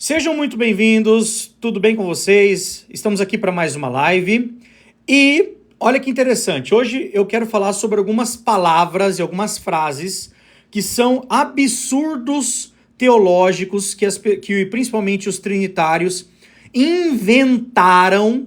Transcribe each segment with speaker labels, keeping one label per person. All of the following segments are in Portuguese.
Speaker 1: Sejam muito bem-vindos, tudo bem com vocês? Estamos aqui para mais uma live e olha que interessante, hoje eu quero falar sobre algumas palavras e algumas frases que são absurdos teológicos que principalmente os trinitários inventaram,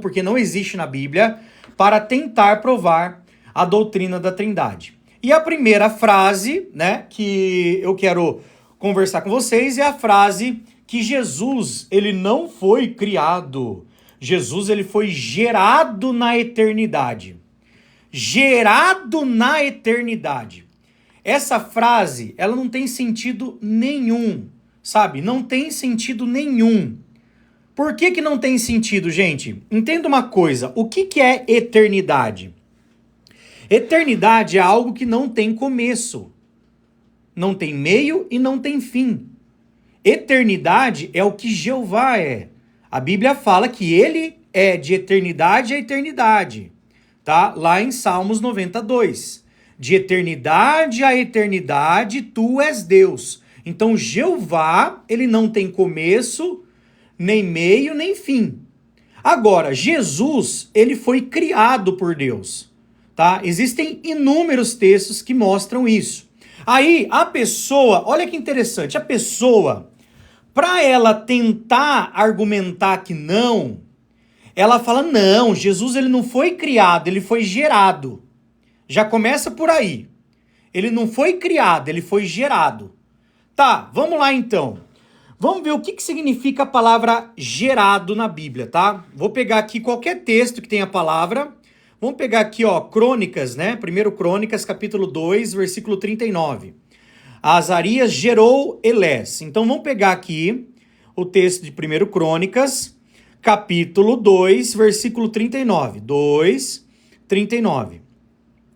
Speaker 1: porque não existe na Bíblia, para tentar provar a doutrina da Trindade. E a primeira frase, que eu quero conversar com vocês é a frase que Jesus, ele não foi criado. Jesus, ele foi gerado na eternidade. Gerado na eternidade. Essa frase, ela não tem sentido nenhum, sabe? Não tem sentido nenhum. Por que não tem sentido, gente? Entenda uma coisa, o que é eternidade? Eternidade é algo que não tem começo. Não tem meio e não tem fim. Eternidade é o que Jeová é. A Bíblia fala que ele é de eternidade a eternidade, tá? Lá em Salmos 92. De eternidade a eternidade, tu és Deus. Então, Jeová, ele não tem começo, nem meio, nem fim. Agora, Jesus, ele foi criado por Deus, tá? Existem inúmeros textos que mostram isso. Aí, a pessoa, olha que interessante, a pessoa, para ela tentar argumentar que não, ela fala, não, Jesus ele não foi criado, ele foi gerado. Já começa por aí. Ele não foi criado, ele foi gerado. Tá, vamos lá então. Vamos ver o que significa a palavra gerado na Bíblia, tá? Vou pegar aqui qualquer texto que tenha a palavra. Vamos pegar aqui, ó, Crônicas, 1 Crônicas, capítulo 2, versículo 39. Azarias gerou Elés. Então vamos pegar aqui o texto de 1 Crônicas, capítulo 2, versículo 39. 2, 39.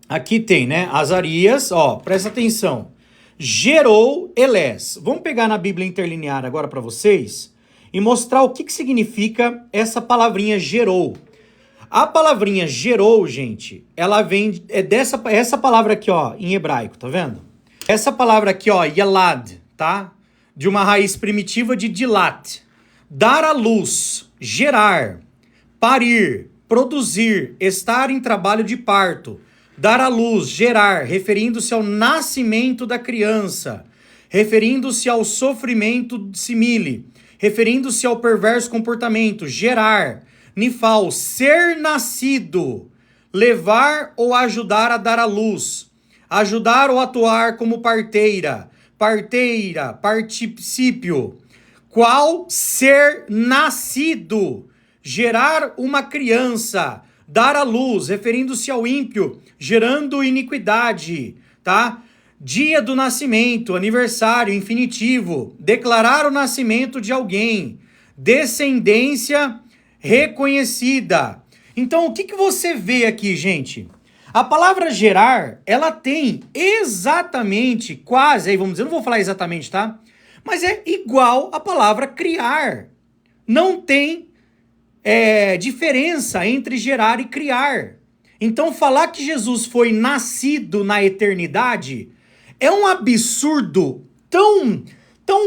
Speaker 1: Aqui tem, Azarias, ó, presta atenção. Gerou Elés. Vamos pegar na Bíblia Interlinear agora para vocês e mostrar o que significa essa palavrinha gerou. A palavrinha gerou, gente, ela vem essa palavra aqui, ó, em hebraico, tá vendo? Essa palavra aqui, ó, yalad, tá? De uma raiz primitiva de dilat. Dar à luz, gerar, parir, produzir, estar em trabalho de parto. Dar à luz, gerar, referindo-se ao nascimento da criança, referindo-se ao sofrimento simile, referindo-se ao perverso comportamento, gerar, nifal, ser nascido, levar ou ajudar a dar à luz, ajudar ou atuar como parteira, particípio, qual ser nascido, gerar uma criança, dar à luz, referindo-se ao ímpio, gerando iniquidade, tá? Dia do nascimento, aniversário, infinitivo, declarar o nascimento de alguém, descendência reconhecida. Então, o que você vê aqui, gente? A palavra gerar, ela tem exatamente, quase, aí vamos dizer, eu não vou falar exatamente, tá? Mas é igual a palavra criar. Não tem diferença entre gerar e criar. Então, falar que Jesus foi nascido na eternidade é um absurdo tão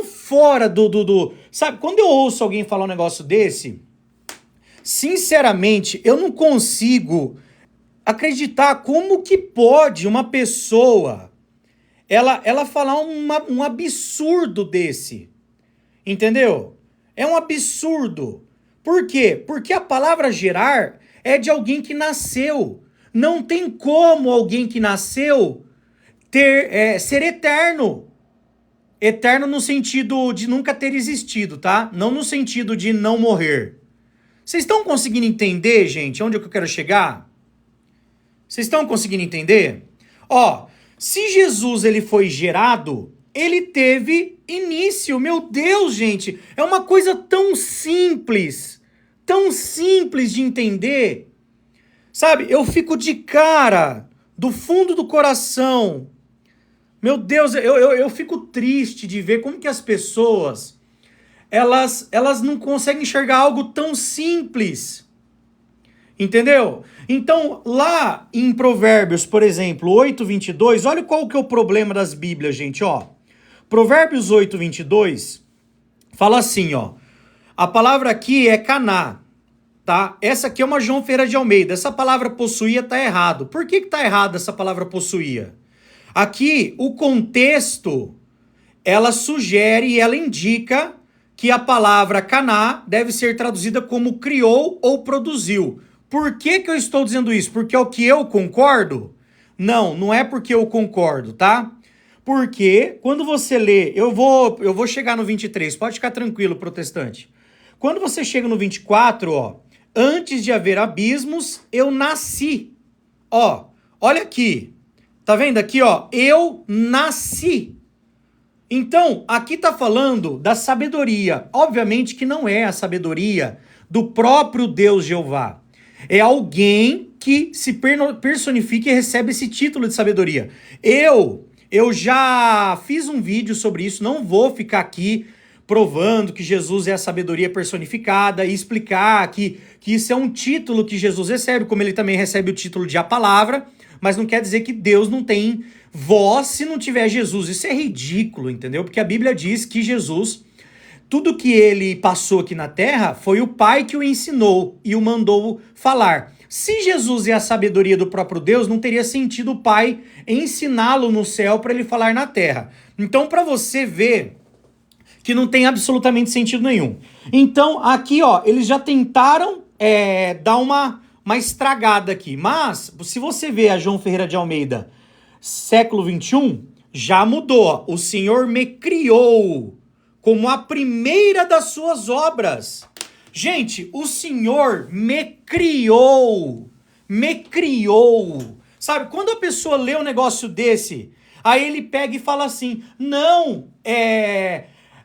Speaker 1: fora do... Sabe, quando eu ouço alguém falar um negócio desse, sinceramente, eu não consigo acreditar como que pode uma pessoa ela falar um absurdo desse. Entendeu? É um absurdo. Por quê? Porque a palavra gerar é de alguém que nasceu. Não tem como alguém que nasceu ser eterno. Eterno no sentido de nunca ter existido, tá? Não no sentido de não morrer. Vocês estão conseguindo entender, gente, onde é que eu quero chegar? Vocês estão conseguindo entender? Ó, se Jesus ele foi gerado, ele teve início. Meu Deus, gente, é uma coisa tão simples de entender. Sabe, eu fico de cara, do fundo do coração. Meu Deus, eu fico triste de ver como que as pessoas... Elas não conseguem enxergar algo tão simples. Entendeu? Então, lá em Provérbios, por exemplo, 8:22, olha qual que é o problema das Bíblias, gente, ó. Provérbios 8:22, Fala assim, ó. A palavra aqui é Caná, tá? Essa aqui é uma João Ferreira de Almeida. Essa palavra possuía tá errado. Por que tá errada essa palavra possuía? Aqui, o contexto, ela sugere e ela indica que a palavra Caná deve ser traduzida como criou ou produziu. Por que eu estou dizendo isso? Porque é o que eu concordo? Não, não é porque eu concordo, tá? Porque quando você lê, eu vou chegar no 23, pode ficar tranquilo, protestante. Quando você chega no 24, ó, antes de haver abismos, eu nasci. Ó, olha aqui. Tá vendo aqui, ó? Eu nasci. Então, aqui tá falando da sabedoria. Obviamente que não é a sabedoria do próprio Deus Jeová. É alguém que se personifica e recebe esse título de sabedoria. Eu já fiz um vídeo sobre isso, não vou ficar aqui provando que Jesus é a sabedoria personificada e explicar que isso é um título que Jesus recebe, como ele também recebe o título de a palavra, mas não quer dizer que Deus não tem voz se não tiver Jesus. Isso é ridículo, entendeu? Porque a Bíblia diz que Jesus, tudo que ele passou aqui na terra, foi o Pai que o ensinou e o mandou falar. Se Jesus é a sabedoria do próprio Deus, não teria sentido o Pai ensiná-lo no céu para ele falar na terra. Então, para você ver que não tem absolutamente sentido nenhum. Então, aqui, ó, eles já tentaram dar uma estragada aqui. Mas, se você vê a João Ferreira de Almeida, século 21, já mudou. O Senhor me criou como a primeira das suas obras. Gente, o Senhor me criou. Me criou. Sabe, quando a pessoa lê um negócio desse, aí ele pega e fala assim, não,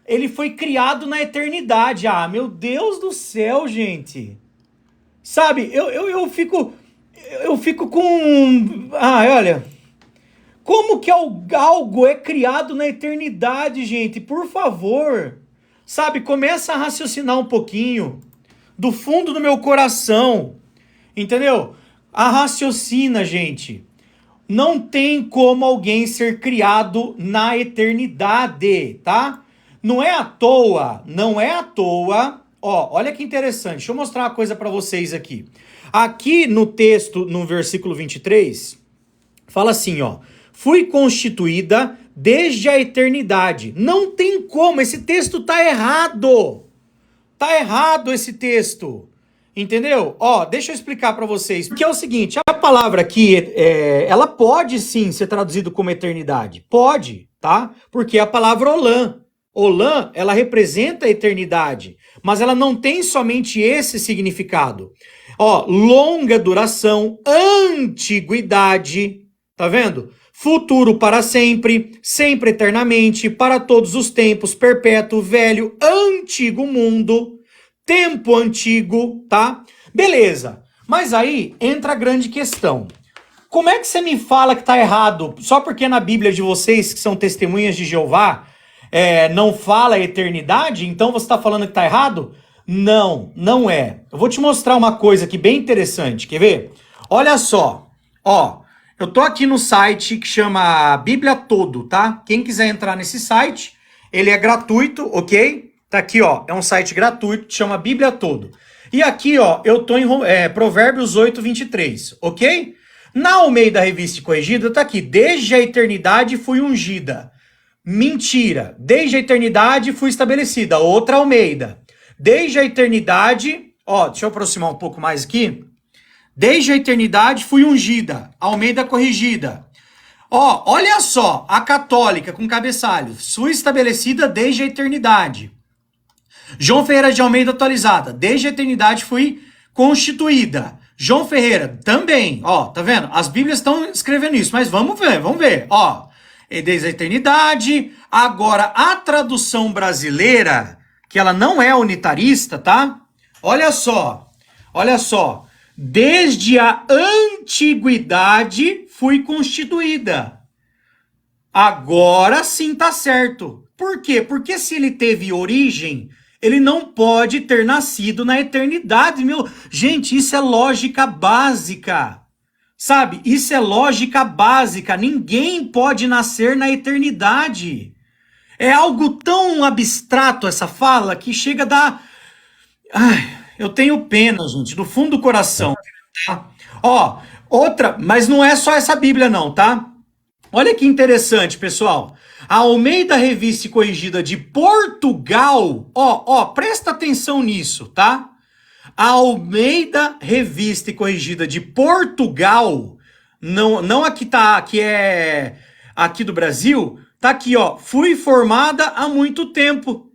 Speaker 1: ele foi criado na eternidade. Ah, meu Deus do céu, gente. Sabe, eu fico com... Ah, olha... Como que algo é criado na eternidade, gente? Por favor. Sabe, começa a raciocinar um pouquinho. Do fundo do meu coração. Entendeu? A raciocina, gente. Não tem como alguém ser criado na eternidade, tá? Não é à toa. Não é à toa. Ó, olha que interessante. Deixa eu mostrar uma coisa pra vocês aqui. Aqui no texto, no versículo 23, fala assim, ó. Fui constituída desde a eternidade. Não tem como, esse texto tá errado. Tá errado esse texto. Entendeu? Ó, deixa eu explicar pra vocês. Porque é o seguinte, a palavra aqui, ela pode sim ser traduzida como eternidade. Pode, tá? Porque é a palavra olã. Olã, ela representa a eternidade. Mas ela não tem somente esse significado. Ó, longa duração, antiguidade. Tá vendo? Futuro para sempre, sempre eternamente, para todos os tempos, perpétuo, velho, antigo mundo, tempo antigo, tá? Beleza, mas aí entra a grande questão. Como é que você me fala que tá errado? Só porque na Bíblia de vocês, que são testemunhas de Jeová, não fala eternidade, então você tá falando que tá errado? Não, não é. Eu vou te mostrar uma coisa aqui bem interessante, quer ver? Olha só, ó. Eu tô aqui no site que chama Bíblia Todo, tá? Quem quiser entrar nesse site, ele é gratuito, ok? Tá aqui, ó, é um site gratuito que chama Bíblia Todo. E aqui, ó, eu tô em Provérbios 8, 23, ok? Na Almeida Revista Corrigida, tá aqui, desde a eternidade fui ungida. Mentira, desde a eternidade fui estabelecida. Outra Almeida. Desde a eternidade, ó, deixa eu aproximar um pouco mais aqui. Desde a eternidade fui ungida. Almeida Corrigida. Ó, olha só, a católica com cabeçalho. Fui estabelecida desde a eternidade. João Ferreira de Almeida atualizada. Desde a eternidade fui constituída. João Ferreira também. Ó, tá vendo? As Bíblias estão escrevendo isso, mas vamos ver. Ó, desde a eternidade. Agora, a tradução brasileira, que ela não é unitarista, tá? Olha só. Desde a antiguidade fui constituída. Agora sim tá certo. Por quê? Porque se ele teve origem, ele não pode ter nascido na eternidade, meu. Gente, isso é lógica básica. Sabe? Isso é lógica básica. Ninguém pode nascer na eternidade. É algo tão abstrato essa fala que chega a dar. Ai, eu tenho pena, gente, do fundo do coração. Tá? Ó, outra, mas não é só essa Bíblia, não, tá? Olha que interessante, pessoal. A Almeida Revista e Corrigida de Portugal, presta atenção nisso, tá? A Almeida Revista e Corrigida de Portugal, não aqui tá, que é aqui do Brasil, tá aqui, ó. Fui formada há muito tempo.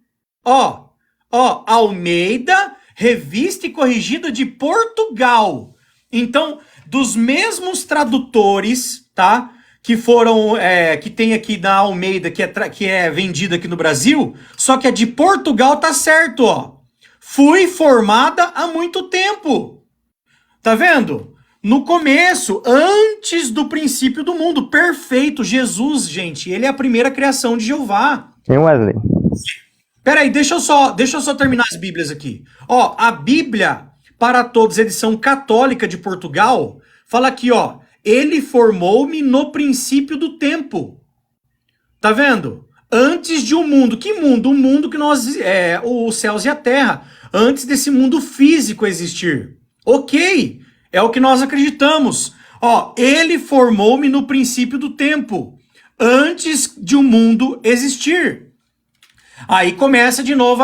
Speaker 1: Almeida Revista e Corrigida de Portugal. Então, dos mesmos tradutores, tá? Que foram, que tem aqui na Almeida, que é vendida aqui no Brasil, só que a de Portugal tá certo, ó. Fui formada há muito tempo. Tá vendo? No começo, antes do princípio do mundo, perfeito. Jesus, gente, ele é a primeira criação de Jeová.
Speaker 2: Tem Wesley.
Speaker 1: Peraí, deixa eu só terminar as Bíblias aqui. Ó, a Bíblia para Todos, edição católica de Portugal, fala aqui, ó. Ele formou-me no princípio do tempo. Tá vendo? Antes de um mundo. Que mundo? O mundo que nós... os céus e a terra. Antes desse mundo físico existir. Ok. É o que nós acreditamos. Ó, ele formou-me no princípio do tempo. Antes de um mundo existir. Aí começa de novo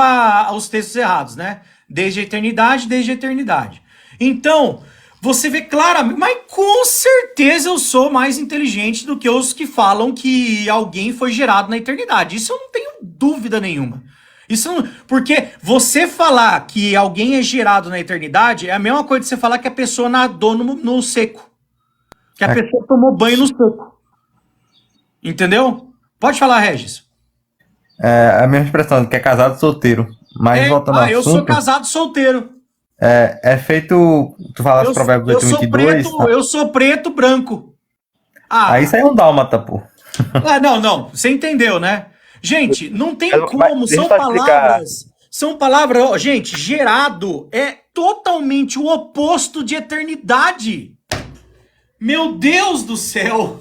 Speaker 1: os textos errados, né? Desde a eternidade, desde a eternidade. Então... Você vê claramente, mas com certeza eu sou mais inteligente do que os que falam que alguém foi gerado na eternidade. Isso eu não tenho dúvida nenhuma. Porque você falar que alguém é gerado na eternidade é a mesma coisa de você falar que a pessoa nadou no seco. Que a pessoa tomou banho no seco. Entendeu? Pode falar, Regis.
Speaker 2: É a mesma expressão, que é casado solteiro. Mas voltando ao assunto...
Speaker 1: eu sou casado solteiro.
Speaker 2: É feito... Tu falaste de Provérbios 8:22...
Speaker 1: Eu sou preto branco.
Speaker 2: Aí isso aí é um dálmata, pô.
Speaker 1: Não. Você entendeu, né? Gente, não tem como. São palavras... Ó, gente, gerado é totalmente o oposto de eternidade. Meu Deus do céu.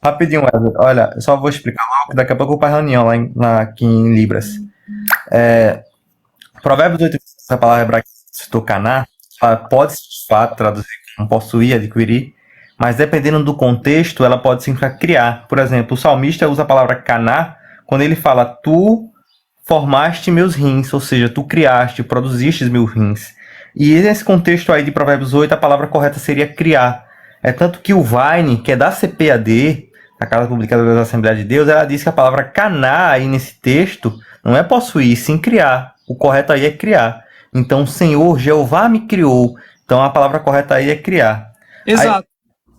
Speaker 2: Rapidinho, Wesley. Olha, eu só vou explicar logo, que daqui a pouco eu vou para a reunião aqui em Libras. Provérbios 8, essa palavra hebraica que citou caná, pode de fato traduzir como possuir, adquirir, mas dependendo do contexto, ela pode significar criar. Por exemplo, o salmista usa a palavra caná quando ele fala, tu formaste meus rins, ou seja, tu criaste, produziste meus rins. E nesse contexto aí de Provérbios 8, a palavra correta seria criar. É tanto que o Vine, que é da CPAD, a Casa Publicadora da Assembleia de Deus, ela diz que a palavra caná aí nesse texto não é possuir, sim criar. O correto aí é criar. Então, Senhor, Jeová me criou. Então, a palavra correta aí é criar.
Speaker 1: Exato.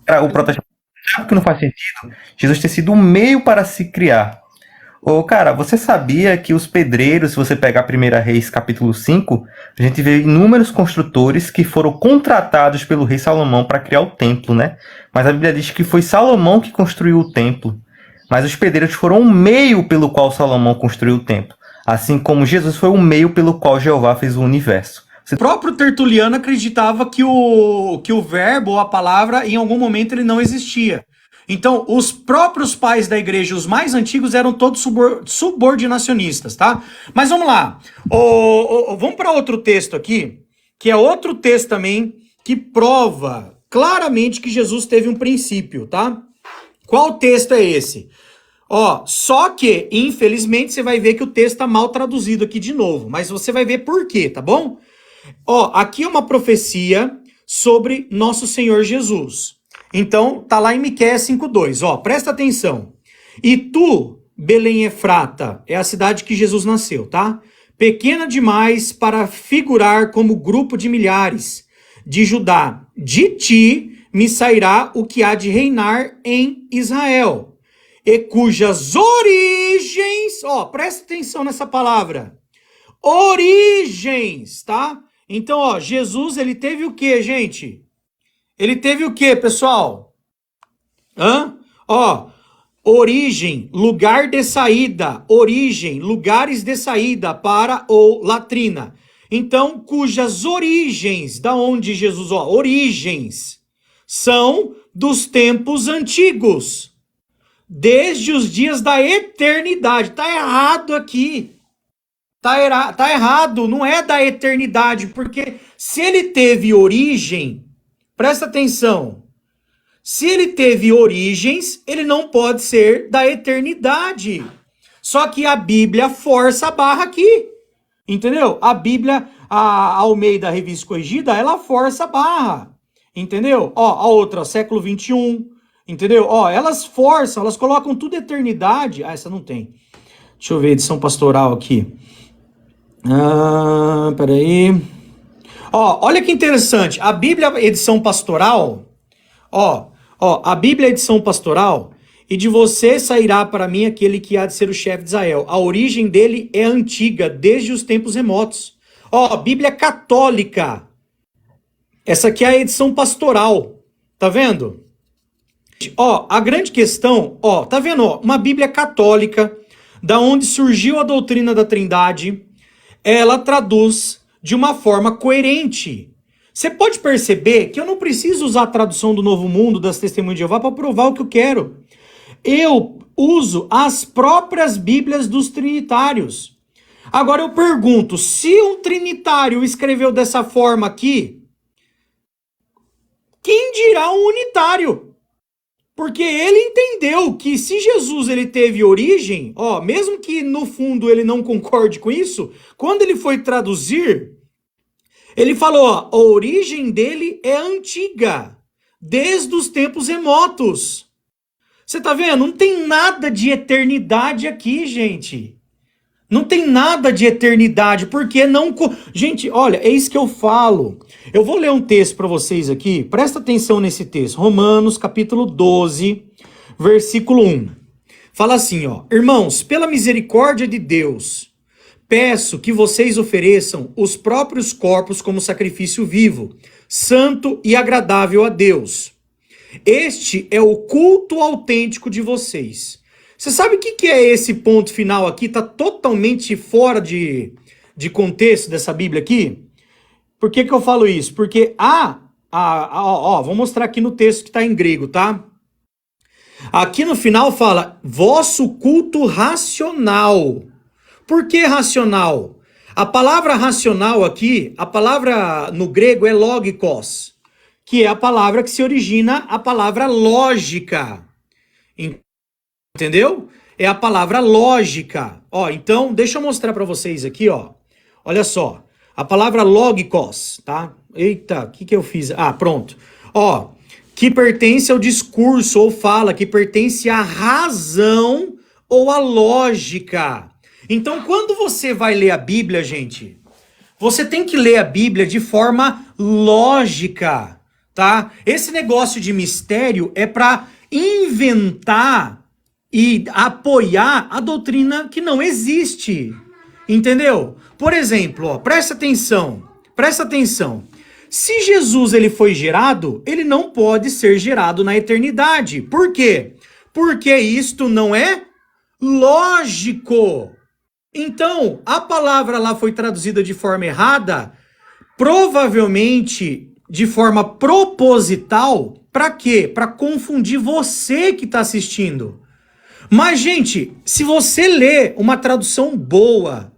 Speaker 2: Aí, o protestante sabe que não faz sentido Jesus ter sido um meio para se criar. Cara, você sabia que os pedreiros, se você pegar 1 Reis capítulo 5, a gente vê inúmeros construtores que foram contratados pelo rei Salomão para criar o templo, né? Mas a Bíblia diz que foi Salomão que construiu o templo. Mas os pedreiros foram um meio pelo qual Salomão construiu o templo. Assim como Jesus foi o meio pelo qual Jeová fez o universo.
Speaker 1: O próprio Tertuliano acreditava que o verbo, ou a palavra, em algum momento ele não existia. Então, os próprios pais da igreja, os mais antigos, eram todos subordinacionistas, tá? Mas vamos lá. Vamos para outro texto aqui, que é outro texto também que prova claramente que Jesus teve um princípio, tá? Qual texto é esse? Só que, infelizmente, você vai ver que o texto está mal traduzido aqui de novo, mas você vai ver por quê, tá bom? Aqui é uma profecia sobre nosso Senhor Jesus. Então, tá lá em Miqueias 5:2, presta atenção. E tu, Belém Efrata, é a cidade que Jesus nasceu, tá? Pequena demais para figurar como grupo de milhares de Judá. De ti me sairá o que há de reinar em Israel, e cujas origens, presta atenção nessa palavra, origens, tá? Então, Jesus, ele teve o quê, gente? Ele teve o quê, pessoal? Origem, lugar de saída, origem, lugares de saída para ou latrina. Então, cujas origens, da onde Jesus, origens, são dos tempos antigos. desde os dias da eternidade. Tá errado aqui. Tá errado, não é da eternidade, porque se ele teve origem, presta atenção, se ele teve origens, ele não pode ser da eternidade. Só que a Bíblia força a barra aqui, entendeu? A Bíblia, a Almeida Revista Corrigida, ela força a barra, entendeu? Ó, a outra, século XXI, entendeu? Ó, elas forçam, elas colocam tudo eternidade. Ah, essa não tem. Deixa eu ver, edição pastoral aqui. Peraí. Ó, olha que interessante. A Bíblia edição pastoral, a Bíblia edição pastoral, e de você sairá para mim aquele que há de ser o chefe de Israel. A origem dele é antiga, desde os tempos remotos. Ó, Bíblia católica. Essa aqui é a edição pastoral. Tá vendo? Ó, a grande questão, ó, tá vendo? Ó, uma Bíblia católica, da onde surgiu a doutrina da Trindade, ela traduz de uma forma coerente. Você pode perceber que eu não preciso usar a tradução do Novo Mundo, das Testemunhas de Jeová, para provar o que eu quero. Eu uso as próprias Bíblias dos trinitários. Agora eu pergunto, se um trinitário escreveu dessa forma aqui, quem dirá um unitário? Porque ele entendeu que se Jesus ele teve origem, ó, mesmo que no fundo ele não concorde com isso, quando ele foi traduzir, ele falou, ó, a origem dele é antiga, desde os tempos remotos. Você tá vendo? Não tem nada de eternidade aqui, gente. Não tem nada de eternidade, porque não... Gente, olha, é isso que eu falo. Eu vou ler um texto para vocês aqui, presta atenção nesse texto. Romanos, capítulo 12, versículo 1. Fala assim, ó. Irmãos, pela misericórdia de Deus, peço que vocês ofereçam os próprios corpos como sacrifício vivo, santo e agradável a Deus. Este é o culto autêntico de vocês. Você sabe o que é esse ponto final aqui? Está totalmente fora de contexto dessa Bíblia aqui. Por que eu falo isso? Porque vou mostrar aqui no texto que está em grego, tá? Aqui no final fala, vosso culto racional. Por que racional? A palavra racional aqui, a palavra no grego é logikos, que é a palavra que se origina a palavra lógica. Entendeu? É a palavra lógica. Ó, então, deixa eu mostrar para vocês aqui, ó. Olha só. A palavra logikos, tá? Eita, o que eu fiz? Ah, pronto. Ó, que pertence ao discurso ou fala, que pertence à razão ou à lógica. Então, quando você vai ler a Bíblia, gente, você tem que ler a Bíblia de forma lógica, tá? Esse negócio de mistério é para inventar e apoiar a doutrina que não existe, entendeu? Por exemplo, ó, presta atenção. Se Jesus ele foi gerado, ele não pode ser gerado na eternidade. Por quê? Porque isto não é lógico. Então, a palavra lá foi traduzida de forma errada, provavelmente de forma proposital, para quê? Para confundir você que está assistindo. Mas, gente, se você ler uma tradução boa,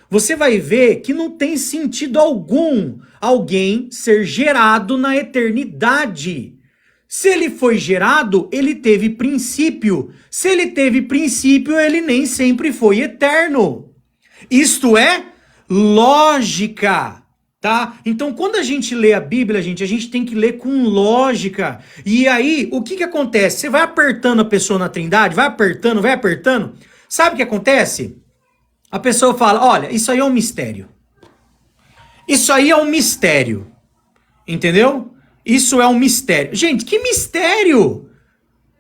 Speaker 1: você vai ver que não tem sentido algum alguém ser gerado na eternidade. Se ele foi gerado, ele teve princípio. Se ele teve princípio, ele nem sempre foi eterno. Isto é lógica, tá? Então, quando a gente lê a Bíblia, gente, a gente tem que ler com lógica. E aí, o que acontece? Você vai apertando a pessoa na Trindade, vai apertando. Sabe o que acontece? A pessoa fala, olha, isso aí é um mistério. Isso aí é um mistério. Entendeu? Isso é um mistério. Gente, que mistério?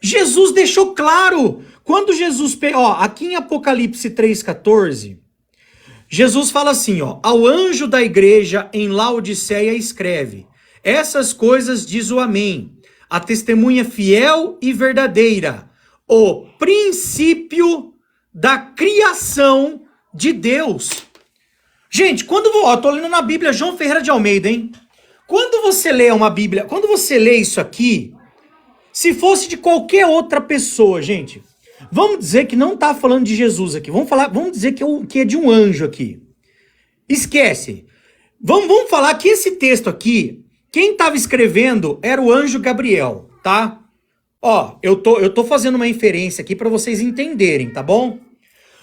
Speaker 1: Jesus deixou claro. Quando Jesus... Ó, aqui em Apocalipse 3,14, Jesus fala assim, ó, ao anjo da igreja em Laodiceia escreve, essas coisas diz o Amém, a testemunha fiel e verdadeira, o princípio da criação de Deus. Gente, eu tô lendo na Bíblia João Ferreira de Almeida, hein? Quando você lê uma Bíblia, quando você lê isso aqui, se fosse de qualquer outra pessoa, gente, Vamos dizer que não tá falando de Jesus aqui. Vamos dizer que é de um anjo aqui. Esquece. Vamos falar que esse texto aqui, quem estava escrevendo era o anjo Gabriel, tá? Ó, eu tô fazendo uma inferência aqui para vocês entenderem, tá bom?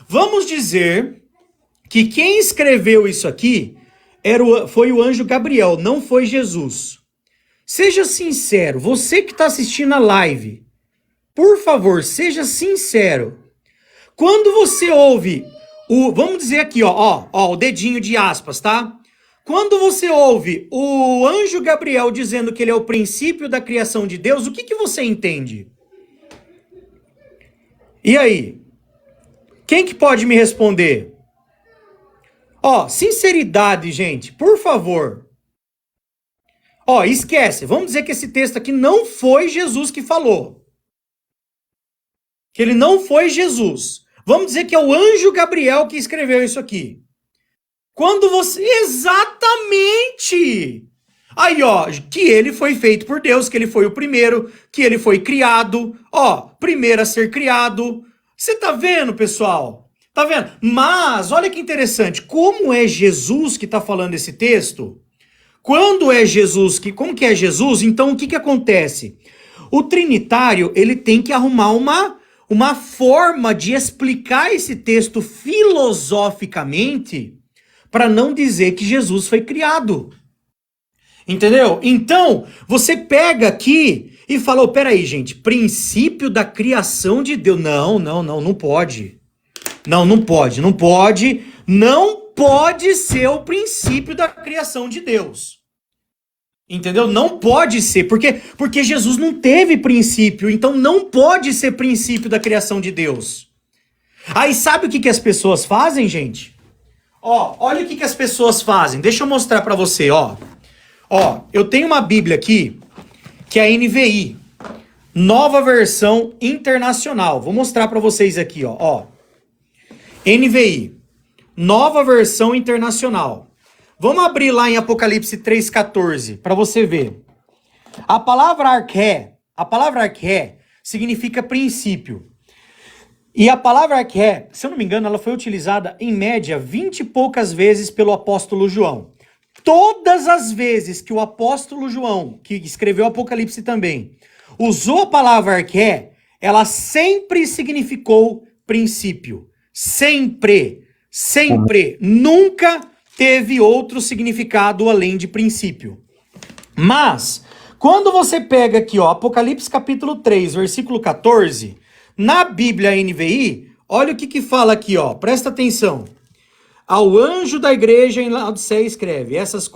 Speaker 1: Vamos dizer que quem escreveu isso aqui foi o anjo Gabriel, não foi Jesus. Seja sincero, você que está assistindo a live, por favor, seja sincero. Quando você ouve vamos dizer aqui, ó, o dedinho de aspas, tá? Quando você ouve o anjo Gabriel dizendo que ele é o princípio da criação de Deus, o que você entende? E aí? Quem que pode me responder? Ó, sinceridade, gente, por favor. Ó, esquece. Vamos dizer que esse texto aqui não foi Jesus que falou. Que ele não foi Jesus. Vamos dizer que é o anjo Gabriel que escreveu isso aqui. Quando você... Exatamente! Aí, ó, que ele foi feito por Deus, que ele foi o primeiro, que ele foi criado. Ó, primeiro a ser criado. Você tá vendo, pessoal? Tá vendo? Mas, olha que interessante. Como é Jesus que tá falando esse texto? Quando é Jesus, como que é Jesus? Então, o que acontece? O trinitário, ele tem que arrumar uma forma de explicar esse texto filosoficamente para não dizer que Jesus foi criado. Entendeu? Então, você pega aqui e fala, oh, peraí, gente, princípio da criação de Deus. Não pode. Não pode ser o princípio da criação de Deus. Entendeu? Não pode ser, porque Jesus não teve princípio, então não pode ser princípio da criação de Deus. Aí sabe o que as pessoas fazem, gente? Ó, olha o que as pessoas fazem. Deixa eu mostrar pra você, ó. Ó, eu tenho uma Bíblia aqui, que é a NVI, Nova Versão Internacional. Vou mostrar pra vocês aqui, ó. NVI, Nova Versão Internacional. Vamos abrir lá em Apocalipse 3,14, para você ver. A palavra arché significa princípio. E a palavra arché, se eu não me engano, ela foi utilizada em média 20 e poucas vezes pelo apóstolo João. Todas as vezes que o apóstolo João, que escreveu Apocalipse também, usou a palavra arché, ela sempre significou princípio. Sempre. Nunca teve outro significado além de princípio. Mas, quando você pega aqui, ó, Apocalipse capítulo 3, versículo 14, na Bíblia NVI, olha o que fala aqui, ó, presta atenção. Ao anjo da igreja em Laodiceia escreve, essas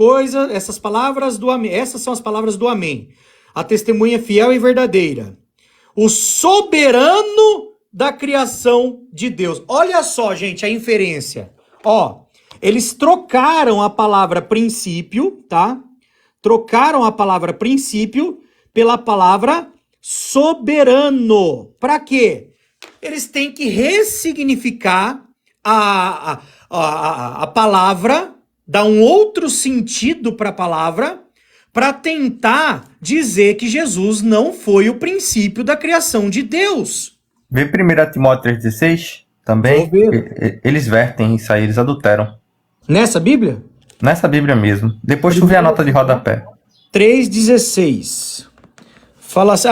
Speaker 1: palavras do amém, essas são as palavras do amém, a testemunha fiel e verdadeira, o soberano da criação de Deus. Olha só, gente, a inferência, ó. Eles trocaram a palavra princípio, tá? Trocaram a palavra princípio pela palavra soberano. Para quê? Eles têm que ressignificar a palavra, dar um outro sentido para a palavra, para tentar dizer que Jesus não foi o princípio da criação de Deus.
Speaker 2: Vê 1 Timóteo 3,16 também. Eles vertem isso aí, eles adulteram.
Speaker 1: Nessa Bíblia?
Speaker 2: Nessa Bíblia mesmo. Depois tu vê a nota de rodapé.
Speaker 1: 3,16. Fala assim,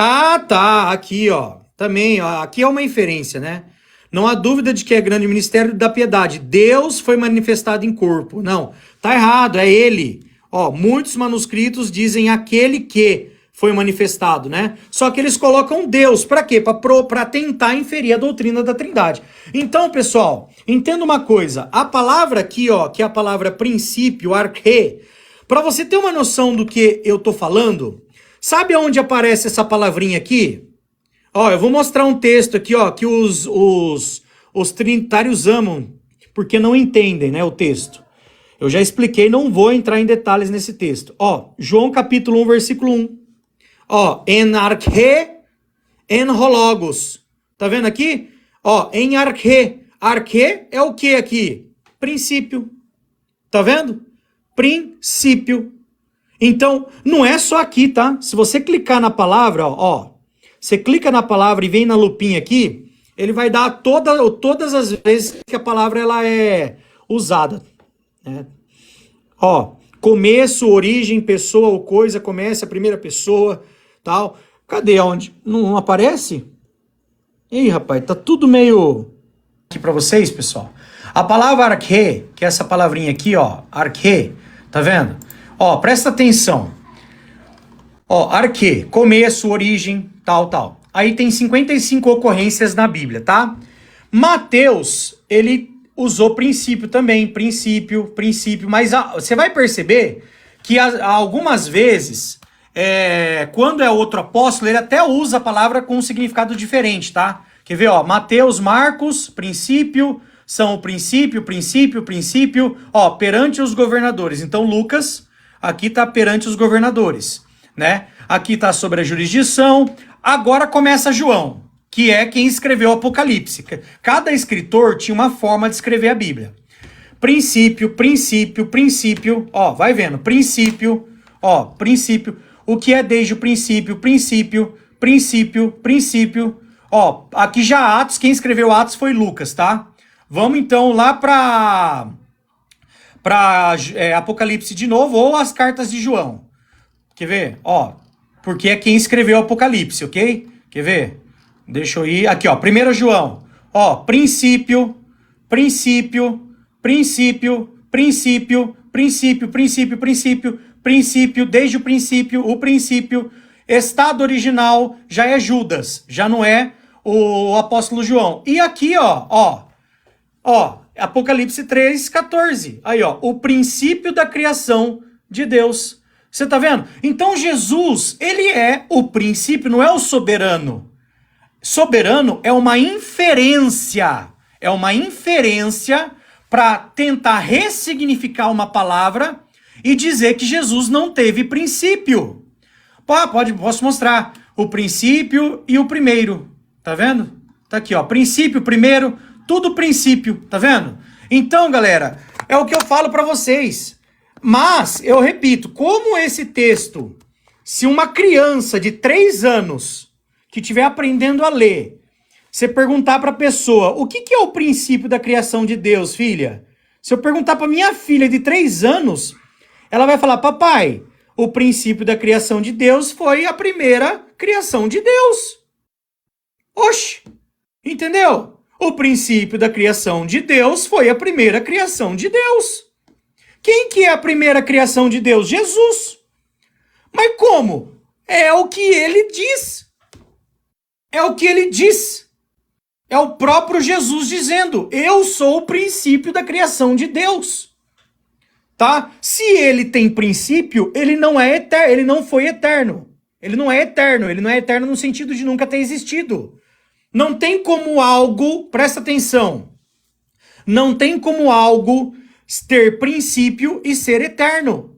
Speaker 1: tá, aqui, ó. Também, ó, aqui é uma inferência, né? Não há dúvida de que é grande o ministério da piedade. Deus foi manifestado em corpo. Não, tá errado, é ele. Ó, muitos manuscritos dizem aquele que foi manifestado, né? Só que eles colocam Deus, para quê? Para tentar inferir a doutrina da Trindade. Então, pessoal, entenda uma coisa. A palavra aqui, ó, que é a palavra princípio, arché, para você ter uma noção do que eu tô falando, sabe onde aparece essa palavrinha aqui? Ó, eu vou mostrar um texto aqui, ó, que os trinitários amam, porque não entendem, né, o texto. Eu já expliquei, não vou entrar em detalhes nesse texto. Ó, João capítulo 1, versículo 1. Ó, en arché, en hologos. Tá vendo aqui? Ó, em arché. Arché é o que aqui? Princípio. Tá vendo? Princípio. Então, não é só aqui, tá? Se você clicar na palavra, ó, você clica na palavra e vem na lupinha aqui, ele vai dar todas as vezes que a palavra ela é usada, né? Ó, começo, origem, pessoa ou coisa, começa a primeira pessoa, tal. Cadê? Onde? Não aparece? Ih, rapaz, tá tudo meio... Aqui pra vocês, pessoal. A palavra arquê, que é essa palavrinha aqui, ó, arquê, tá vendo? Ó, presta atenção. Ó, arquê, começo, origem, tal. Aí tem 55 ocorrências na Bíblia, tá? Mateus, ele usou princípio também, princípio, mas você vai perceber que algumas vezes, quando é outro apóstolo, ele até usa a palavra com um significado diferente, tá? Quer ver, ó, Mateus, Marcos, princípio, são o princípio, ó, perante os governadores. Então, Lucas, aqui tá perante os governadores, né? Aqui tá sobre a jurisdição. Agora começa João, que é quem escreveu o Apocalipse. Cada escritor tinha uma forma de escrever a Bíblia. Princípio, ó, vai vendo, princípio, ó, princípio. O que é desde o princípio, ó, aqui já Atos, quem escreveu Atos foi Lucas, tá? Vamos então lá para Apocalipse de novo, ou as cartas de João. Quer ver? Ó, porque é quem escreveu o Apocalipse, ok? Quer ver? Deixa eu ir. Aqui, ó, 1 João. Ó, princípio, desde o princípio, estado original já é Judas, já não é o apóstolo João. E aqui, ó, Apocalipse 3:14. Aí, ó, o princípio da criação de Deus. Você tá vendo? Então Jesus, ele é o princípio, não é o soberano. Soberano é uma inferência. É uma inferência para tentar ressignificar uma palavra e dizer que Jesus não teve princípio. Posso mostrar o princípio e o primeiro. Tá vendo? Tá aqui, ó. Princípio, primeiro, tudo princípio. Tá vendo? Então, galera, é o que eu falo para vocês. Mas, eu repito, como esse texto, se uma criança de 3 anos que estiver aprendendo a ler, você perguntar para a pessoa, o que é o princípio da criação de Deus, filha? Se eu perguntar para minha filha de 3 anos, ela vai falar, papai, o princípio da criação de Deus foi a primeira criação de Deus. Oxe, entendeu? O princípio da criação de Deus foi a primeira criação de Deus. Quem que é a primeira criação de Deus? Jesus. Mas como? É o que ele diz. É o que ele diz. É o próprio Jesus dizendo, eu sou o princípio da criação de Deus. Tá? Se ele tem princípio, ele não é eterno, ele não foi eterno. Ele não é eterno no sentido de nunca ter existido. Não tem como algo, presta atenção, não tem como algo ter princípio e ser eterno.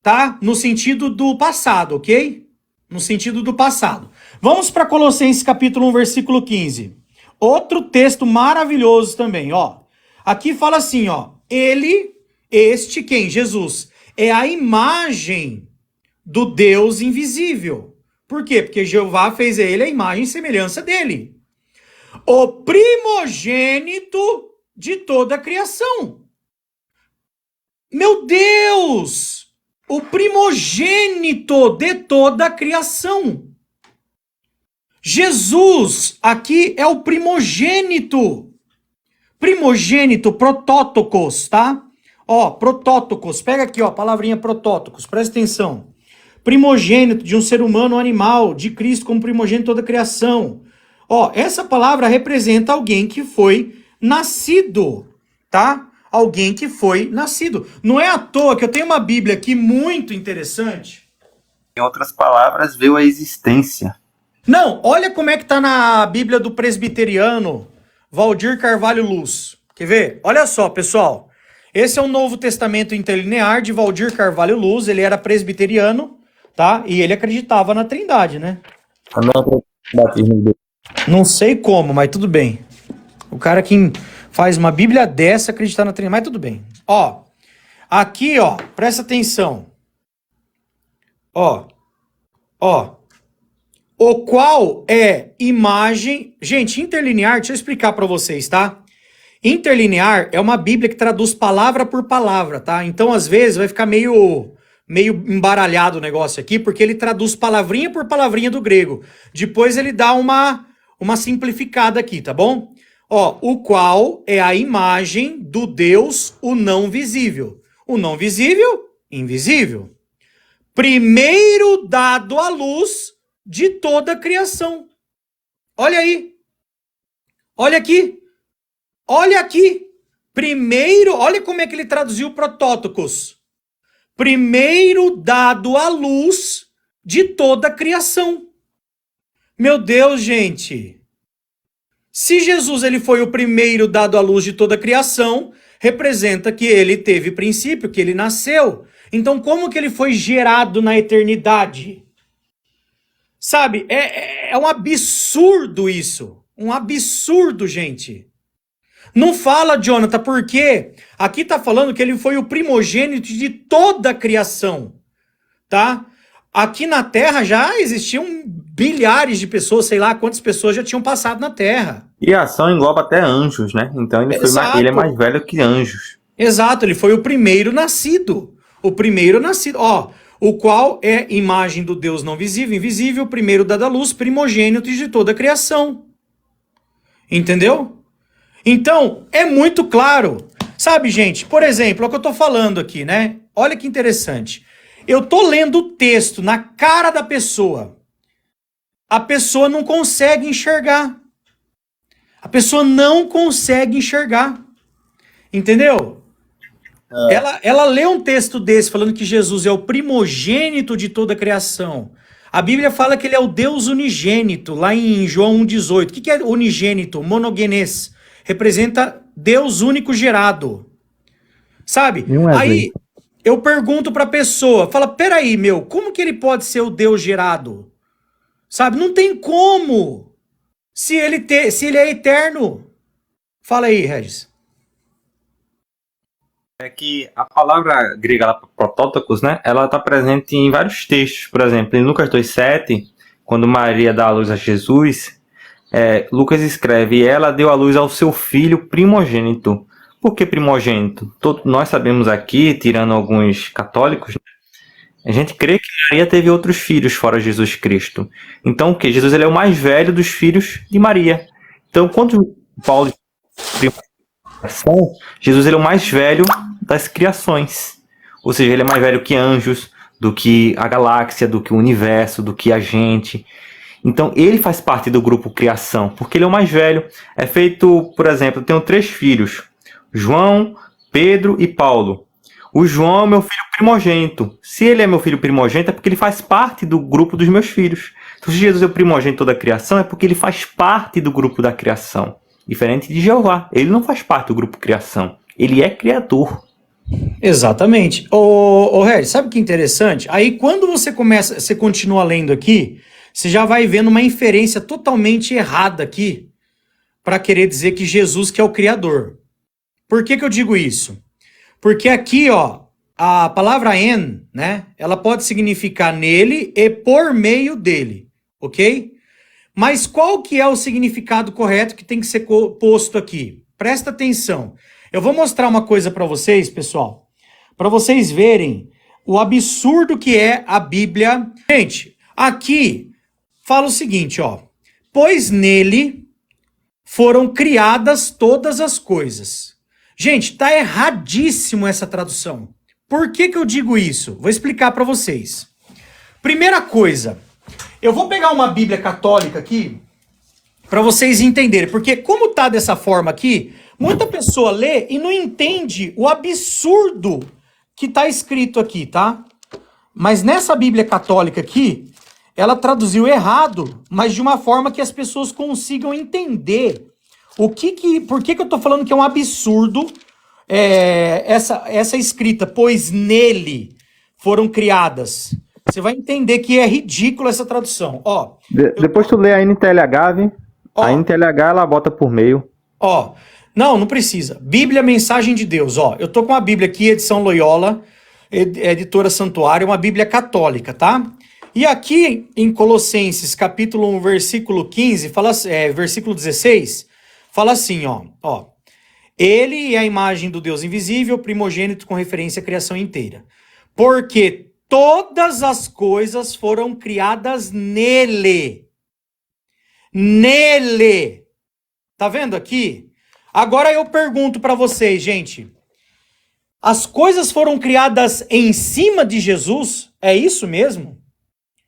Speaker 1: Tá? No sentido do passado, ok? No sentido do passado. Vamos para Colossenses capítulo 1, versículo 15. Outro texto maravilhoso também, ó. Aqui fala assim, ó. Quem? Jesus. É a imagem do Deus invisível. Por quê? Porque Jeová fez ele a imagem e semelhança dele. O primogênito de toda a criação. Meu Deus! O primogênito de toda a criação. Jesus aqui é o primogênito. Primogênito, protótokos, tá? Ó, protótokos. Pega aqui, ó, a palavrinha protótokos. Presta atenção. Primogênito de um ser humano ou animal, de Cristo como primogênito de toda a criação. Ó, essa palavra representa alguém que foi nascido, tá? Alguém que foi nascido. Não é à toa que eu tenho uma Bíblia aqui muito interessante.
Speaker 2: Em outras palavras, veio a existência.
Speaker 1: Não, olha como é que tá na Bíblia do presbiteriano Valdir Carvalho Luz. Quer ver? Olha só, pessoal. Esse é o Novo Testamento Interlinear de Valdir Carvalho Luz. Ele era presbiteriano, tá? E ele acreditava na Trindade, né? Não sei como, mas tudo bem. O cara que faz uma Bíblia dessa acreditar na Trindade, mas tudo bem. Ó, aqui, ó, presta atenção. Ó. o qual é imagem... Gente, interlinear, deixa eu explicar para vocês, tá? Interlinear é uma Bíblia que traduz palavra por palavra, tá? Então, às vezes, vai ficar meio embaralhado o negócio aqui, porque ele traduz palavrinha por palavrinha do grego. Depois ele dá uma simplificada aqui, tá bom? Ó, o qual é a imagem do Deus, o não visível. O não visível, invisível. Primeiro dado à luz de toda a criação. Olha aí. Olha aqui. Olha aqui. Primeiro, olha como é que ele traduziu protótocos. Primeiro dado à luz de toda a criação. Meu Deus, gente. Se Jesus ele foi o primeiro dado à luz de toda a criação, representa que ele teve princípio, que ele nasceu. Então, como que ele foi gerado na eternidade? Sabe, é um absurdo isso. Um absurdo, gente. Não fala, Jonathan, porque aqui tá falando que ele foi o primogênito de toda a criação, tá? Aqui na Terra já existiam bilhares de pessoas, sei lá quantas pessoas já tinham passado na Terra.
Speaker 2: Criação engloba até anjos, né? Então ele é mais velho que anjos.
Speaker 1: Exato, ele foi o primeiro nascido. O primeiro nascido, ó, o qual é imagem do Deus não visível, invisível, primeiro dado à luz, primogênito de toda a criação. Entendeu? Então, é muito claro. Sabe, gente, por exemplo, é o que eu tô falando aqui, né? Olha que interessante. Eu tô lendo o texto na cara da pessoa. A pessoa não consegue enxergar. A pessoa não consegue enxergar. Entendeu? Ela lê um texto desse falando que Jesus é o primogênito de toda a criação. A Bíblia fala que ele é o Deus unigênito, lá em João 1,18. O que é unigênito? Monogenês. Representa Deus único gerado. Sabe? Aí eu pergunto pra pessoa, fala, peraí, meu, como que ele pode ser o Deus gerado? Sabe? Não tem como. Se ele é eterno. Fala aí, Regis.
Speaker 2: É que a palavra grega protótokos, né? Ela está presente em vários textos. Por exemplo, em Lucas 2,7, quando Maria dá à luz a Jesus, Lucas escreve, ela deu à luz ao seu filho primogênito. Por que primogênito? Nós sabemos aqui, tirando alguns católicos, a gente crê que Maria teve outros filhos fora Jesus Cristo. Então, o que? Jesus ele é o mais velho dos filhos de Maria. Então, quando Paulo Jesus ele é o mais velho das criações. Ou seja, ele é mais velho que anjos, do que a galáxia, do que o universo, do que a gente. Então, ele faz parte do grupo criação, porque ele é o mais velho. É feito, por exemplo, eu tenho 3 filhos, João, Pedro e Paulo. O João é meu filho primogênito. Se ele é meu filho primogênito, é porque ele faz parte do grupo dos meus filhos. Então, se Jesus é o primogênito da criação, é porque ele faz parte do grupo da criação. Diferente de Jeová. Ele não faz parte do grupo criação. Ele é criador.
Speaker 1: Exatamente. Ô Regis, sabe o que é interessante? Aí quando você continua lendo aqui, você já vai vendo uma inferência totalmente errada aqui para querer dizer que Jesus que é o criador. Por que eu digo isso? Porque aqui, ó, a palavra en, né? Ela pode significar nele e por meio dele, ok? Mas qual que é o significado correto que tem que ser posto aqui? Presta atenção. Eu vou mostrar uma coisa para vocês, pessoal, para vocês verem o absurdo que é a Bíblia. Gente, aqui fala o seguinte, ó. Pois nele foram criadas todas as coisas. Gente, tá erradíssimo essa tradução. Por que eu digo isso? Vou explicar para vocês. Primeira coisa, eu vou pegar uma Bíblia católica aqui para vocês entenderem, porque como tá dessa forma aqui, muita pessoa lê e não entende o absurdo que tá escrito aqui, tá? Mas nessa Bíblia católica aqui, ela traduziu errado, mas de uma forma que as pessoas consigam entender por que eu tô falando que é um absurdo essa escrita, pois nele foram criadas. Você vai entender que é ridículo essa tradução. Ó,
Speaker 2: depois tu lê a NTLH, viu? A NTLH ela bota por meio.
Speaker 1: Ó, não precisa. Bíblia Mensagem de Deus, ó. Eu tô com a Bíblia aqui, edição Loyola, editora Santuário, uma Bíblia católica, tá? E aqui em Colossenses, capítulo 1, versículo 15, versículo 16, fala assim, ó. Ele é a imagem do Deus invisível, primogênito com referência à criação inteira. Porque todas as coisas foram criadas nele. Nele. Tá vendo aqui? Agora eu pergunto para vocês, gente. As coisas foram criadas em cima de Jesus? É isso mesmo?